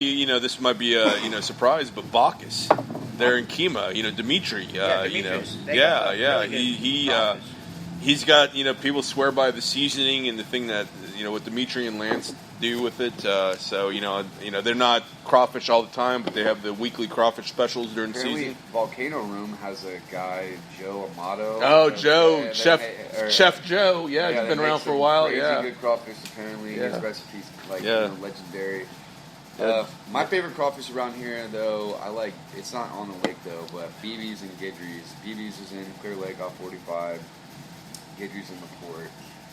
This might be a surprise, but Bacchus, they're in Kima. Dimitri. Demetrius. He's got people swear by the seasoning and the thing that what Dimitri and Lance do with it. So they're not crawfish all the time, but they have the weekly crawfish specials during the season. Volcano Room has a guy, Joe Amato. Oh, Joe, Chef Joe. Yeah, he's been around for a while. Crazy Yeah, good crawfish. Apparently, his recipes legendary. My favorite crawfish around here, though, it's not on the lake though, but BB's and Guidry's. BB's is in Clear Lake off 45. Guidry's in the port.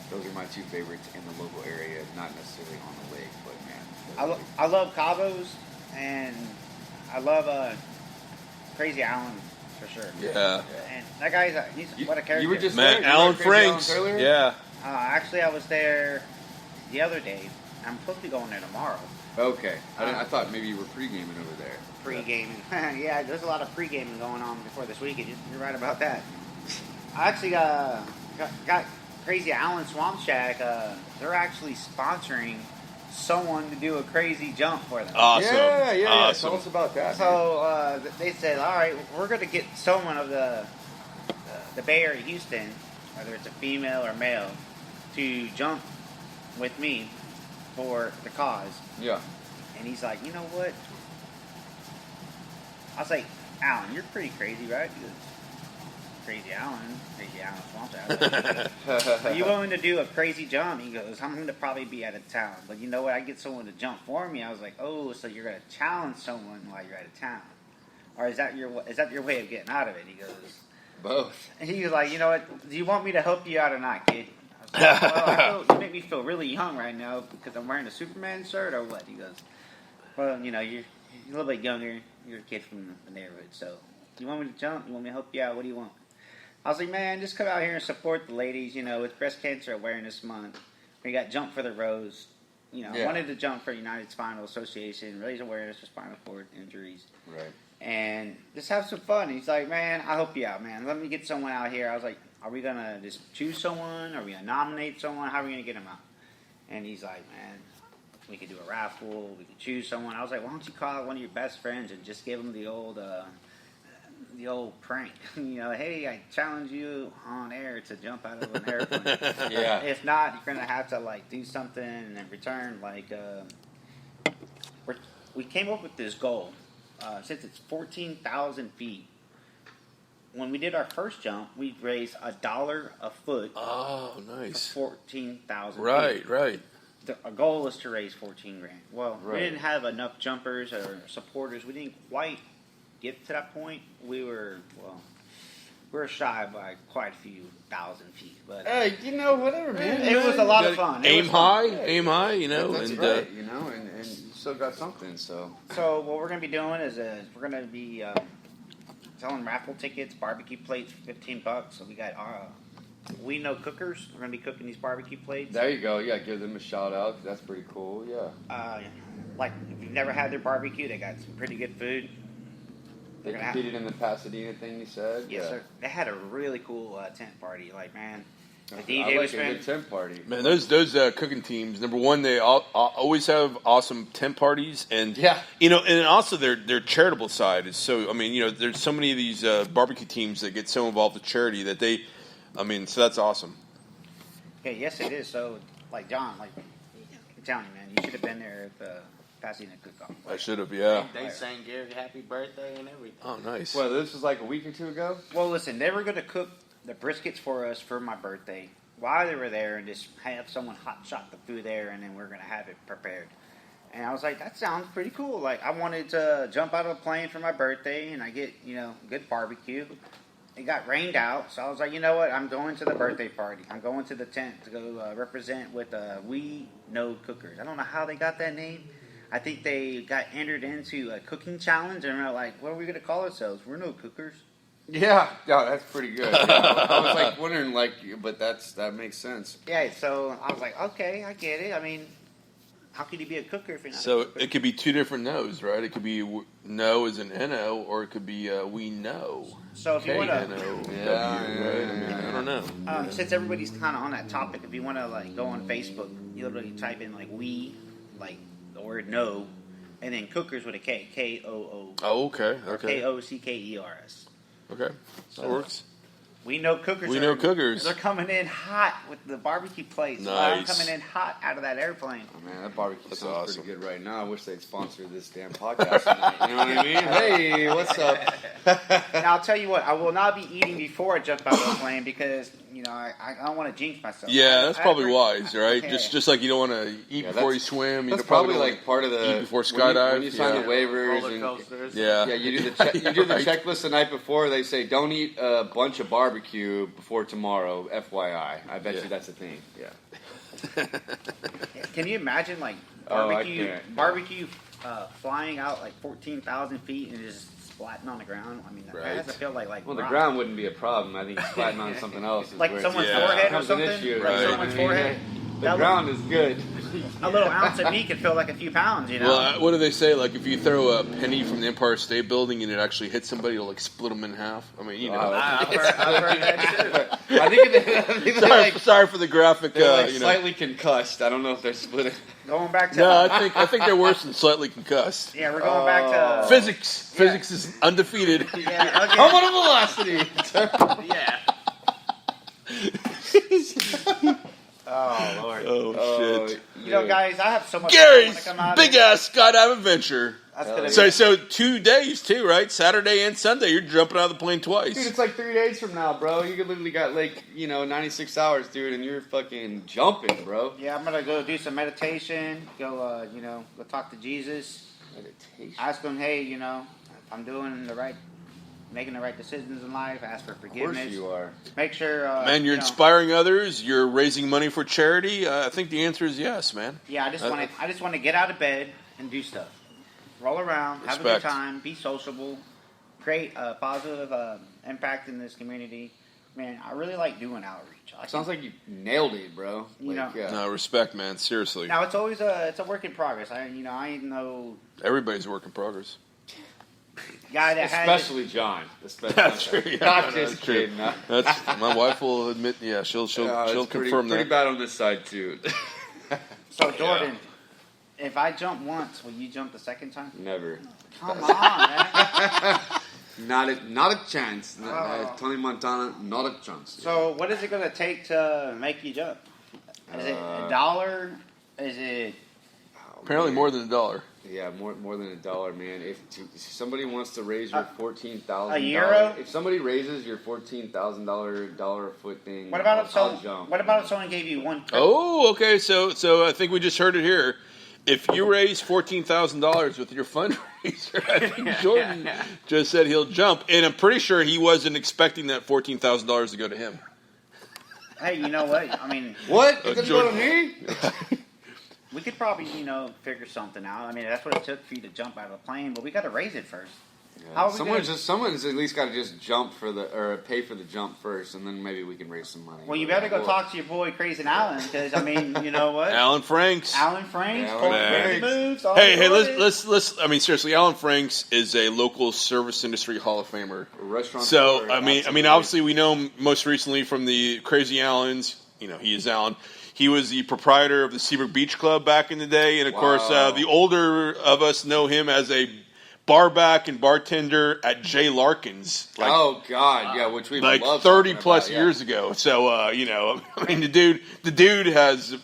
Those are my two favorites in the local area, not necessarily on the lake, but man. I love Cabos, and I love Crazy Alan for sure. Yeah. And that guy's what a character. You were just Man, there. Alan Franks. Yeah. Actually, I was there the other day. I'm supposed to be going there tomorrow. Okay. I thought maybe you were pre-gaming over there. Pre-gaming. Yeah, there's a lot of pre-gaming going on before this weekend. You're right about that. I actually got Crazy Alan Swamp Shack. They're actually sponsoring someone to do a crazy jump for them. Awesome. Yeah. Awesome. Tell us about that. So they said, all right, we're going to get someone of the Bay Area, Houston, whether it's a female or male, to jump with me for the cause. Yeah. And he's like, you know what? I was like, Alan, you're pretty crazy, right? He goes, Crazy Alan Swamp Shack. Are you willing to do a crazy jump? He goes, I'm going to probably be out of town. But you know what? I get someone to jump for me. I was like, oh, so you're going to challenge someone while you're out of town. Or is that your way of getting out of it? He goes, both. And he was like, you know what? Do you want me to help you out or not, kid? I was like, well, you make me feel really young right now because I'm wearing a Superman shirt or what? He goes, well, you're a little bit younger. You're a kid from the neighborhood. So you want me to jump? You want me to help you out? What do you want? I was like, man, just come out here and support the ladies. It's Breast Cancer Awareness Month. We got Jump for the Rose. I wanted to jump for United Spinal Association, raise awareness for spinal cord injuries. Right. And just have some fun. He's like, man, I'll help you out, man. Let me get someone out here. I was like, are we going to just choose someone? Are we going to nominate someone? How are we going to get them out? And he's like, man, we could do a raffle. We could choose someone. I was like, why don't you call one of your best friends and just give them the old prank. Hey, I challenge you on air to jump out of an airplane. Yeah. If not, you're going to have to, do something in return. We came up with this goal. Since it's 14,000 feet, when we did our first jump, we raised $1 a foot. Oh, nice. For 14,000 feet. Right. Our goal was to raise $14,000. Well, right. We didn't have enough jumpers or supporters. We didn't quite get to that point. We were shy by quite a few thousand feet. But hey, whatever, man. It was a lot of fun. Aim high. That's and right, and you still got something. So what we're gonna be doing is we're gonna be selling raffle tickets, barbecue plates for $15. So we got We Know Cookers. We're gonna be cooking these barbecue plates. There you go. Yeah, give them a shout out. That's pretty cool. Yeah. If you've never had their barbecue, they got some pretty good food. They competed in the Pasadena thing, you said? Yes, sir. They had a really cool tent party. Man, the I DJ like a good tent party. Man, those cooking teams. Number one, they always have awesome tent parties, and and also their charitable side is so. There's so many of these barbecue teams that get so involved with charity that they. So that's awesome. Okay, yes, it is. So, John, I'm telling you, man, you should have been there at the Pasadena cook-off. I should have, yeah. They sang Gary happy birthday and everything. Oh, nice. Well, this was a week or two ago? Well, listen, they were going to cook the briskets for us for my birthday while they were there and just have someone hot shot the food there, and then we're going to have it prepared. And I was like, that sounds pretty cool. I wanted to jump out of a plane for my birthday, and I get, good barbecue. It got rained out, so I was like, you know what? I'm going to the birthday party. I'm going to the tent to go represent with We Know Cookers. I don't know how they got that name. I think they got entered into a cooking challenge, and we're like, what are we going to call ourselves? We're No Cookers. Yeah, that's pretty good. I was wondering, but that makes sense. Yeah, so I was like, okay, I get it. How could you be a cooker if you're not So a cooker? it could be two different no's, right? It could be no as an N-O, or it could be we know. So if you want to... I don't know. Since everybody's kind of on that topic, if you want to go on Facebook, you literally type in we, the word no, and then Cookers with a K, K-O-O. Oh, okay. K-O-C-K-E-R-S. Okay, that works. We know Cookers. They're coming in hot with the barbecue plates. Nice. I'm coming in hot out of that airplane. Oh, man, that barbecue sounds awesome. pretty good right now. I wish they'd sponsor this damn podcast tonight. You know what I mean? Hey, what's up? Now, I'll tell you what. I will not be eating before I jump out of the plane because, I don't want to jinx myself. Yeah, that's probably wise, right? Just like you don't want to eat before you swim. That's probably like part of the eat before skydive. When you sign the waivers you do the checklist the night before. They say don't eat a bunch of barbecue before tomorrow. FYI, I bet you that's a thing. Yeah. Can you imagine like barbecue flying out like 14,000 feet and just splatting on the ground? I mean, that has to feel like the ground wouldn't be a problem. I think splatting on something else is like someone's forehead or something. Right. Someone's forehead. The ground is good. A little ounce of meat could feel like a few pounds, Well, what do they say? Like, if you throw a penny from the Empire State Building and it actually hits somebody, it'll like split them in half. I mean, I've heard that too. I think sorry for the graphic. They're slightly concussed. I don't know if they're splitting. Going back to no, I think they're worse than slightly concussed. Yeah, we're going back to physics. Yeah. Physics is undefeated. Yeah, okay. How much velocity? Yeah. Oh, Lord. Oh, shit. Guys, I have so much Gary's fun come out big-ass skydive adventure. So 2 days, too, right? Saturday and Sunday, you're jumping out of the plane twice. Dude, it's like 3 days from now, bro. You could literally got, 96 hours, dude, and you're fucking jumping, bro. Yeah, I'm going to go do some meditation, go talk to Jesus. Meditation? Ask him, hey, if I'm making the right decisions in life, ask for forgiveness. Of course you are. Make sure... man, you're inspiring others. You're raising money for charity. I think the answer is yes, man. Yeah, I just want to get out of bed and do stuff. Roll around, have a good time, be sociable, create a positive impact in this community. Man, I really like doing outreach. Sounds like you nailed it, bro. No, respect, man. Seriously. Now, it's always a work in progress. I ain't no... Everybody's a work in progress. Guy that especially John. That's true. Yeah, not just kidding. That's my wife will admit. Yeah, she'll confirm that. Pretty bad on this side too. So Jordan, if I jump once, will you jump the second time? Never. Come on, man. Not a chance. Tony Montana, not a chance. So what is it going to take to make you jump? Is it $1? Is it? Apparently more than $1. Yeah, more than $1, man. If somebody wants to raise your $14,000, a euro. If somebody raises your $14,000 a foot thing, what about if someone gave you one? Oh, okay. So I think we just heard it here. If you raise $14,000 with your fundraiser, I think Jordan just said he'll jump, and I'm pretty sure he wasn't expecting that $14,000 to go to him. Hey, you know what? I mean, what? It didn't go to me. We could probably, figure something out. I mean, that's what it took for you to jump out of the plane, but we got to raise it first. Yeah. Someone's at least got to just pay for the jump first, and then maybe we can raise some money. Well, you better go talk to your boy Crazy Alan, because you know what? Alan Franks. Hey, let's. I mean, seriously, Alan Franks is a local service industry Hall of Famer. Restaurant. So I mean, obviously we know him most recently from the Crazy Allens. He is Alan. He was the proprietor of the Seabrook Beach Club back in the day, and of course, the older of us know him as a barback and bartender at Jay Larkin's. Oh God, yeah, which we like love 30 plus years ago. So I mean, the dude has.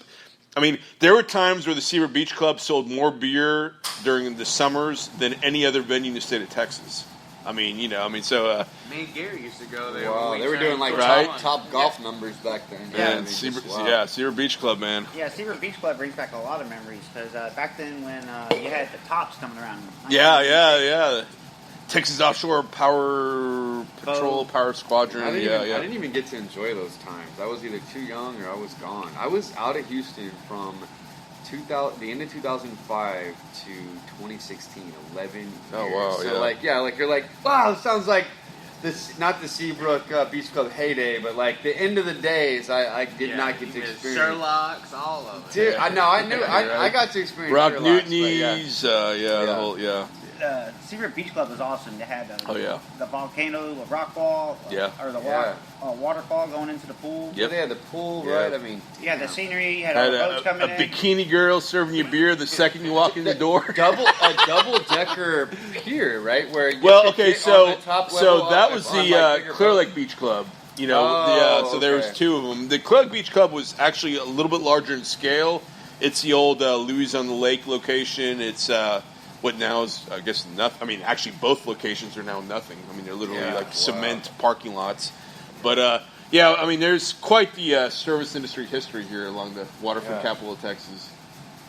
I mean, there were times where the Seabrook Beach Club sold more beer during the summers than any other venue in the state of Texas. I mean, so... me and Gary used to go there. Wow, they were doing like top golf numbers back then. Yeah, Seabrook Beach Club, man. Yeah, Seabrook Beach Club brings back a lot of memories, because back then when you had the tops coming around. Yeah. Texas Offshore Power Patrol, Power Squadron. I didn't even get to enjoy those times. I was either too young or I was gone. I was out of Houston from the end of 2005 to 2016, 11 years. Oh, wow, So, you're like, wow, it sounds like this, not the Seabrook Beach Club heyday, but like the end of the days, I did not get to experience. Sherlock's, all of it. Dude, I got to experience Rock Sherlock's, Newton's, the whole, Seabird Beach Club was awesome. They had the volcano, the rock wall, or the waterfall going into the pool. Yep. They had the pool, right? I mean, the scenery. You had all the boats coming in. A bikini girl serving you beer the second you walk in the door. A double decker pier, right? Where you so on the top level that was the Clear Lake Beach Club. You know, so there was two of them. The Clear Lake Beach Club was actually a little bit larger in scale. It's the old Louis on the Lake location. It's what now is, I guess, nothing. I mean, actually, both locations are now nothing. I mean, they're literally cement parking lots. But, I mean, there's quite the service industry history here along the waterfront capital of Texas.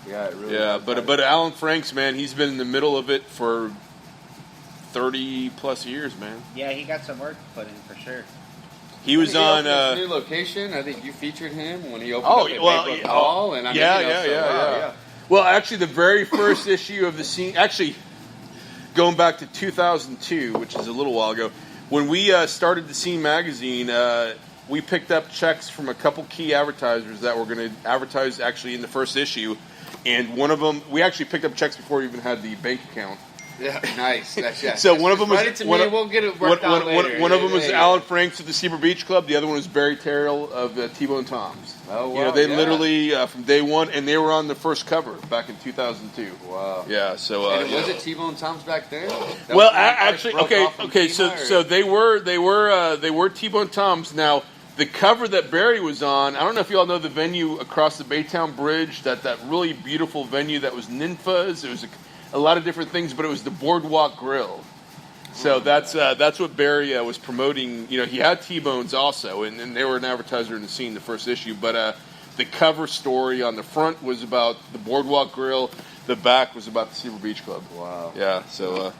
Yeah, it really is. But Alan Franks, man, he's been in the middle of it for 30-plus years, man. Yeah, he got some work put in for sure. He was on his new location. I think you featured him when he opened up at Hall. And Well, actually, the very first issue of the scene, actually, going back to 2002, which is a little while ago, when we started the Scene magazine, we picked up checks from a couple key advertisers that were going to advertise actually in the first issue, and one of them, we actually picked up checks before we even had the bank account. Yeah, nice. So one of them was we'll get it worked out later. One of them was Alan Franks of the Seabird Beach Club. The other one was Barry Terrell of Tbone Toms. Oh wow! You know, they literally from day one, and they were on the first cover back in 2002. Wow. Yeah. So was it Tbone Toms back then? Well, actually, okay. So they were Tbone Toms. Now the cover that Barry was on, I don't know if you all know the venue across the Baytown Bridge. That really beautiful venue that was Ninfa's. It was a lot of different things, but it was the Boardwalk Grill. So that's what Barry was promoting. You know, he had T-Bones also, and they were an advertiser in the Scene, the first issue. But the cover story on the front was about the Boardwalk Grill. The back was about the Seabird Beach Club. Wow. Yeah. So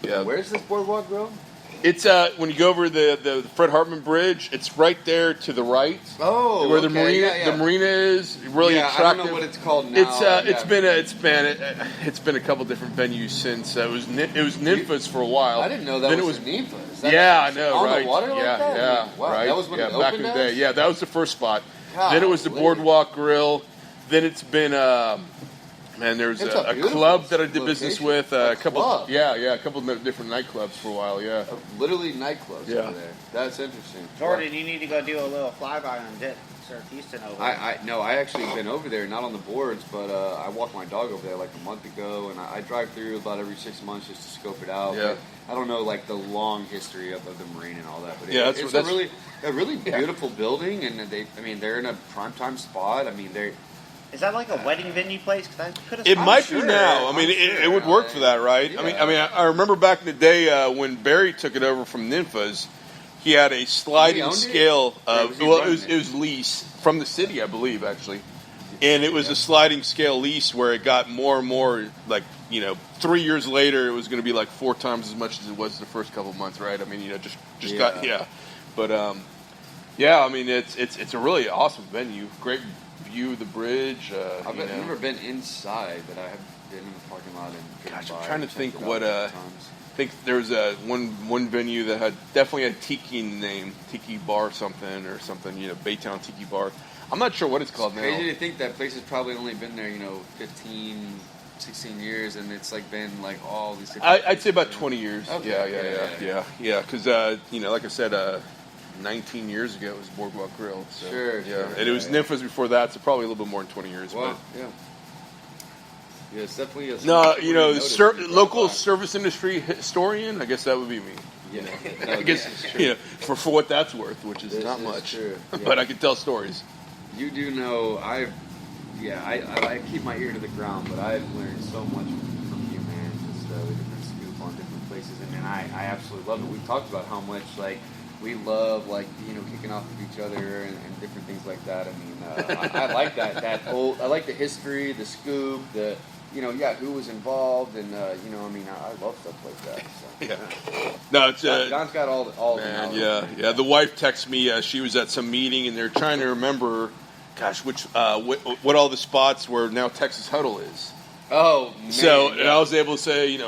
interesting. Where's this Boardwalk Grill? It's when you go over the Fred Hartman Bridge. It's right there to the right. Oh, where the marina is. Really attractive. I don't know what it's called now. It's been a couple different venues since. It was Ninfa's for a while. I didn't know that was Ninfa's. I know, on right? The water like that? Yeah, wow, right. That was when it opened back in the day. Yeah, that was the first spot. God, then it was the Boardwalk Grill. Then it's been there's a club that I did business with. A couple of different nightclubs for a while. Yeah, literally nightclubs over there. That's interesting. Jordan, you need to go do a little flyby on Surf Houston over there. I actually been over there, not on the boards, but I walked my dog over there like a month ago, and I drive through about every 6 months just to scope it out. Yeah. I don't know like the long history of the marine and all that, but it's a really beautiful building, and they're in a primetime spot. I mean, they're. Is that like a wedding venue place? It might be now. I mean, it would work for that, right? Yeah. I remember back in the day when Barry took it over from Ninfa's, he had a sliding scale. It was lease from the city, I believe, actually, and it was a sliding scale lease where it got more and more. Like 3 years later, it was going to be like 4 times as much as it was the first couple of months, right? I mean, but I mean, it's a really awesome venue. Great view of the bridge. I've never been inside, but I have been in the parking lot. I'm trying to think what. I think there's one venue that definitely had Tiki in the name, Tiki Bar something. Baytown Tiki Bar. I'm not sure what it's called now. Crazy to think that place has probably only been there, 15, 16 years, and it's like been like all these. I'd say about 20 years. Okay. Yeah. Because like I said. 19 years ago, it was Boardwalk Grill. So, sure. And it was Ninfa's before that, so probably a little bit more than 20 years. Wow. Yeah. Yeah, it's definitely local service industry historian. I guess that would be me. Yeah. I guess for what that's worth, which is not much. True. Yeah. But I can tell stories. You do know I keep my ear to the ground, but I've learned so much from you, man. Just the different scoop on different places, and I absolutely love it. We've talked about how much we love kicking off with each other and different things like that. I mean, I like that old. I like the history, the scoop, who was involved, and I love stuff like that. So. Yeah. No, it's John's got all man, the knowledge. Yeah. The wife texted me. She was at some meeting, and they're trying to remember, which what all the spots where now Texas Huddle is. Oh, man. So and I was able to say,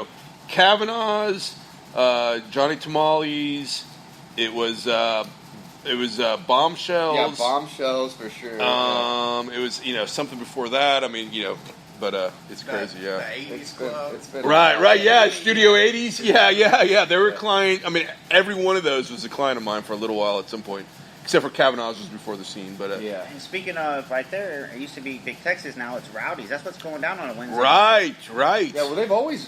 Kavanaugh's, Johnny Tamales. It was Bombshells. Yeah, Bombshells for sure. It was something before that. I mean, but it's crazy. Yeah. The 80s club. Right. Yeah. Studio 80s. Yeah. They were a client. I mean, every one of those was a client of mine for a little while at some point. Except for Kavanaugh's was before the scene, but yeah. And speaking of right there, it used to be Big Texas. Now it's Rowdy's. That's what's going down on a Wednesday. Right. Yeah, well, they've always